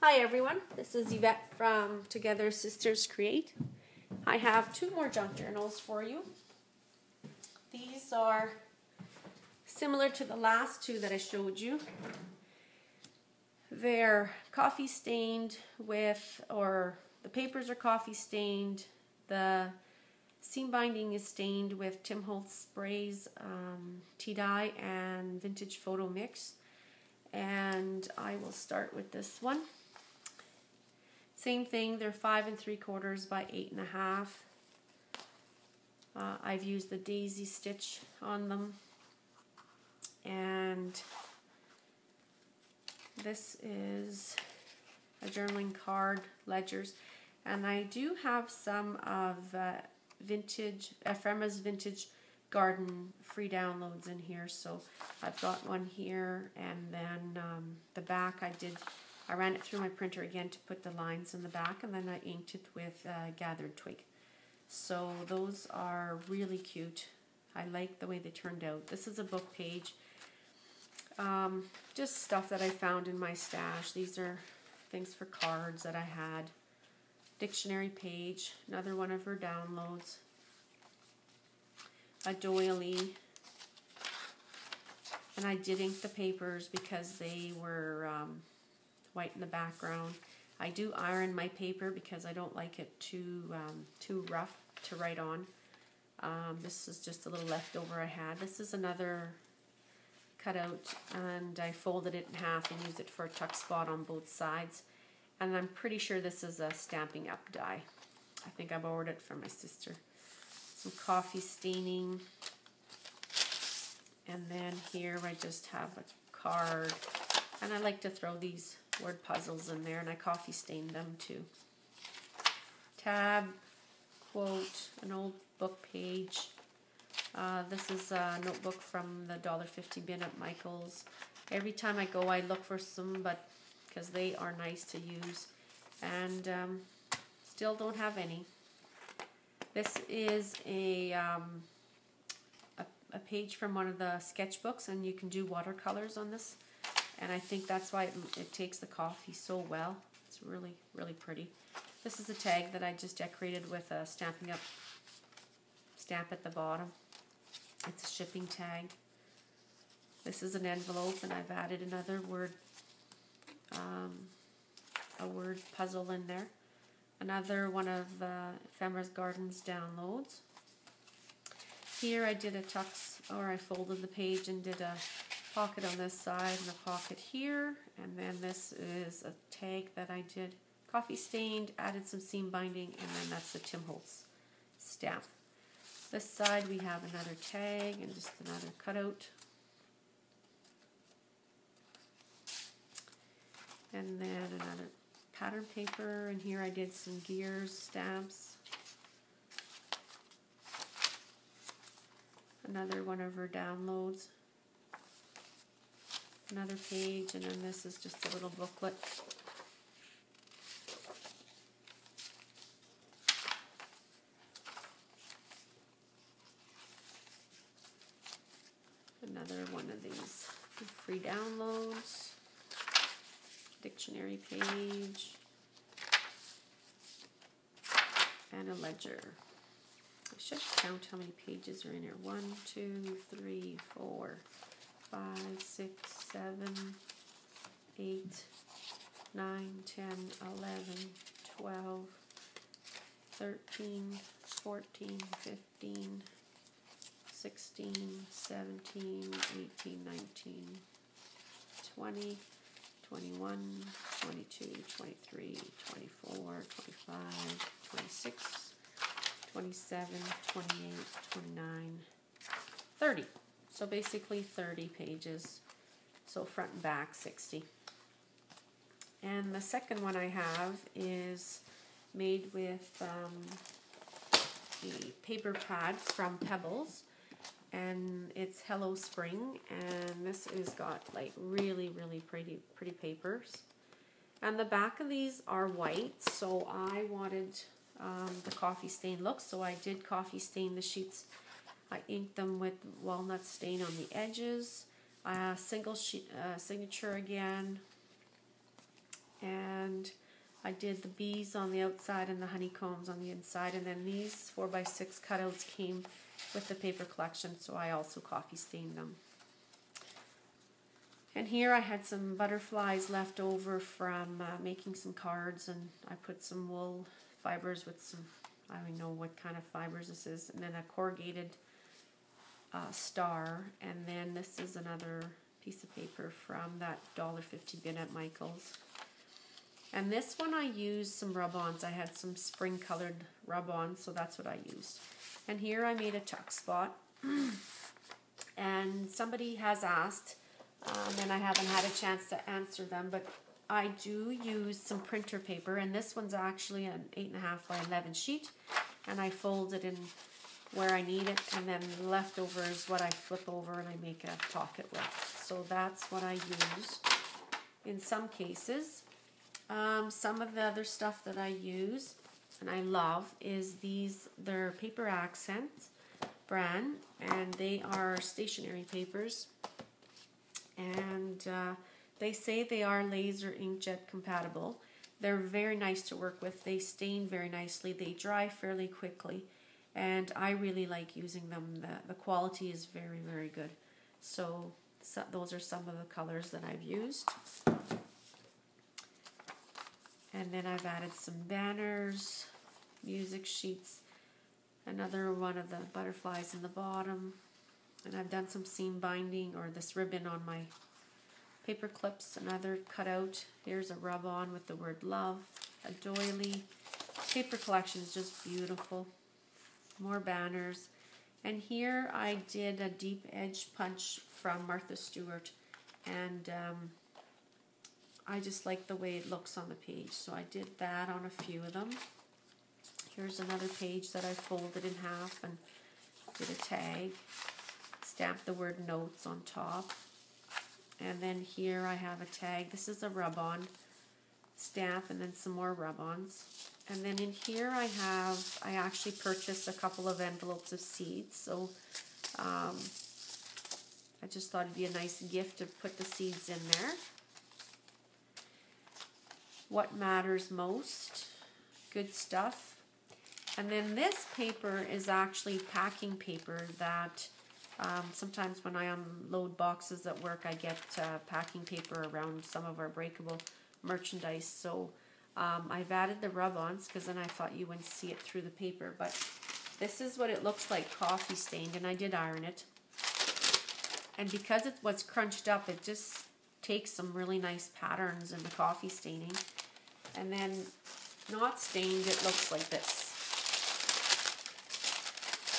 Hi everyone, this is Yvette from Together Sisters Create. I have two more junk journals for you. These are similar to the last two that I showed you. They're coffee stained with, or the papers are coffee stained. The seam binding is stained with Tim Holtz Sprays tea dye and vintage photo mix. And I will start with this one. Same thing, they're 5 3/4 by 8 1/2. I've used the daisy stitch on them. And this is a journaling card, ledgers. And I do have some of Ephemera's Vintage Garden free downloads in here. So I've got one here, and then the back I ran it through my printer again to put the lines in the back, and then I inked it with gathered twig. So those are really cute. I like the way they turned out. This is a book page. Just stuff that I found in my stash. These are things for cards that I had. Dictionary page, another one of her downloads. A doily. And I did ink the papers because they were white in the background. I do iron my paper because I don't like it too rough to write on. This is just a little leftover I had. This is another cutout, and I folded it in half and used it for a tuck spot on both sides. And I'm pretty sure this is a Stampin' Up die. I think I borrowed it from my sister. Some coffee staining. And then here I just have a card. And I like to throw these word puzzles in there, and I coffee stained them too. Tab, quote, an old book page. This is a notebook from the $1.50 bin at Michael's. Every time I go I look for some, but because they are nice to use, and still don't have any. This is a page from one of the sketchbooks, and you can do watercolors on this. And I think that's why it takes the coffee so well. It's really, really pretty. This is a tag that I just decorated with a Stampin' Up stamp at the bottom. It's a shipping tag. This is an envelope, and I've added another word, a word puzzle in there. Another one of Ephemera's Gardens downloads. Here I did I folded the page and did a pocket on this side and a pocket here, and then this is a tag that I did coffee stained, added some seam binding, and then that's the Tim Holtz stamp. This side we have another tag and just another cutout, and then another pattern paper, and here I did some gears stamps. Another one of her downloads. Another page, and then this is just a little booklet. Another one of these free downloads. Dictionary page. And a ledger. I should count how many pages are in here. 1, 2, 3, 4, 5, 6, 7, 8, 9, 10, 11, 12, 13, 14, 15, 16, 17, 18, 19, 20, 21, 22, 23, 24, 25, 26, 27, 28, 29, 30. So basically 30 pages. So front and back 60. And the second one I have is made with the paper pad from Pebbles. And it's Hello Spring. And this has got like really, really pretty papers. And the back of these are white. So I wanted the coffee stain look, so I did coffee stain the sheets. I inked them with walnut stain on the edges, single sheet signature again, and and I did the bees on the outside and the honeycombs on the inside, and then these 4x6 cutouts came with the paper collection, so I also coffee stained them. And here I had some butterflies left over from making some cards, and I put some wool fibers with some, I don't know what kind of fibers this is, and then a corrugated star, and then this is another piece of paper from that $1.50 bin at Michael's. And this one I used some rub-ons. I had some spring colored rub-ons, so that's what I used. And here I made a tuck spot. And somebody has asked, and I haven't had a chance to answer them, but I do use some printer paper, and this one's actually an 8.5 by 11 sheet, and I fold it in where I need it, and then the leftover is what I flip over and I make a pocket with. So that's what I use in some cases. Some of the other stuff that I use and I love is these. They're Paper Accents brand, and they are stationery papers, and they say they are laser inkjet compatible. They're very nice to work with. They stain very nicely. They dry fairly quickly, and I really like using them. The quality is very, very good. So those are some of the colors that I've used. And then I've added some banners, music sheets, another one of the butterflies in the bottom, and I've done some seam binding, or this ribbon on my paper clips, another cutout. Here's a rub-on with the word love, a doily. Paper collection is just beautiful. More banners. And here I did a deep edge punch from Martha Stewart, and I just like the way it looks on the page, so I did that on a few of them. Here's another page that I folded in half and did a tag, stamped the word notes on top, and then here I have a tag. This is a rub-on stamp, and then some more rub-ons. And then in here I actually purchased a couple of envelopes of seeds, so I just thought it'd be a nice gift to put the seeds in there. What matters most, good stuff. And then this paper is actually packing paper that sometimes when I unload boxes at work, I get packing paper around some of our breakable merchandise. So I've added the rub-ons because then I thought you wouldn't see it through the paper. But this is what it looks like, coffee stained, and I did iron it. And because it was crunched up, it just takes some really nice patterns in the coffee staining. And then not stained, it looks like this.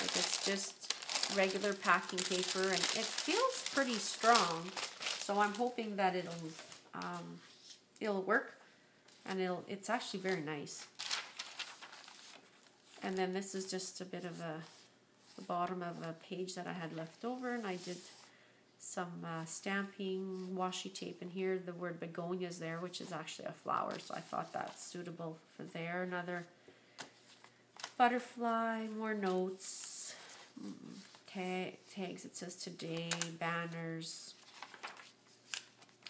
Like it's just regular packing paper, and it feels pretty strong. So I'm hoping that it'll work, and it's actually very nice. And then this is just a bit of the bottom of a page that I had left over, and I did some stamping, washi tape, and here the word begonia is there, which is actually a flower, so I thought that's suitable for there. Another butterfly, more notes, tags, it says today, banners.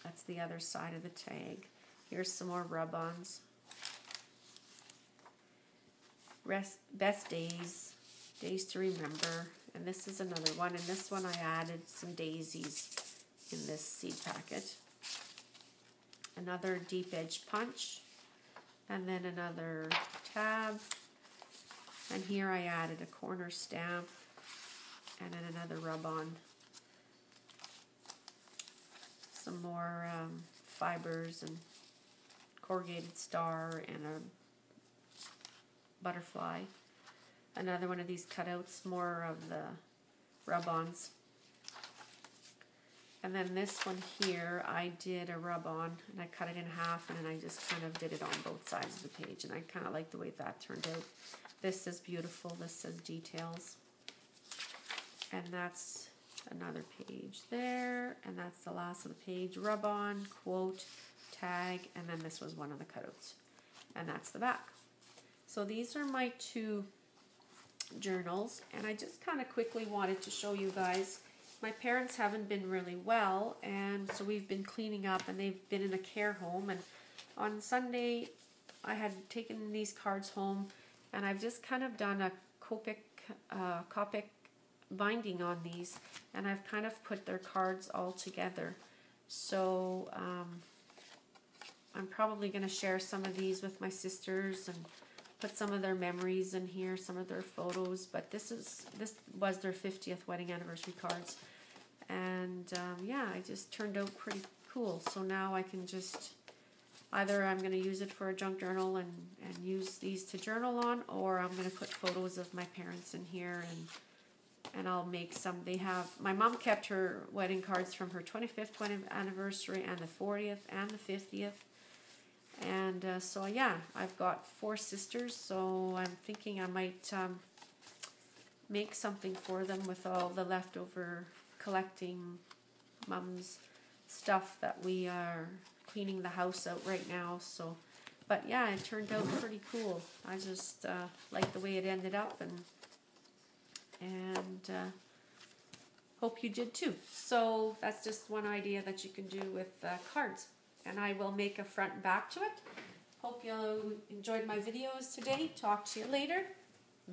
That's the other side of the tag. Here's some more rub-ons. Best days, days to remember. And this is another one, and this one I added some daisies in this seed packet. Another deep edge punch, and then another tab. And here I added a corner stamp, and then another rub-on. Some more fibers and corrugated star and a butterfly. Another one of these cutouts, more of the rub-ons. And then this one here, I did a rub-on, and I cut it in half, and then I just kind of did it on both sides of the page, and I kind of like the way that turned out. This is beautiful. This says details. And that's another page there, and that's the last of the page. Rub-on, quote, tag, and then this was one of the cutouts. And that's the back. So these are my two journals, and I just kind of quickly wanted to show you guys. My parents haven't been really well, and so we've been cleaning up, and they've been in a care home, and on Sunday I had taken these cards home, and I've just kind of done a Copic binding on these, and I've kind of put their cards all together. So I'm probably going to share some of these with my sisters and put some of their memories in here, some of their photos. But this was their 50th wedding anniversary cards, and yeah, it just turned out pretty cool. So now I can just either I'm going to use it for a junk journal and use these to journal on, or I'm going to put photos of my parents in here, and I'll make some. My mom kept her wedding cards from her 25th wedding anniversary and the 40th and the 50th. And so yeah, I've got 4 sisters, so I'm thinking I might make something for them with all the leftover collecting Mom's stuff that we are cleaning the house out right now. So, but yeah, it turned out pretty cool. I just like the way it ended up, and hope you did too. So that's just one idea that you can do with cards. And I will make a front and back to it. Hope you enjoyed my videos today. Talk to you later.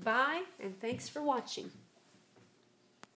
Bye, and thanks for watching.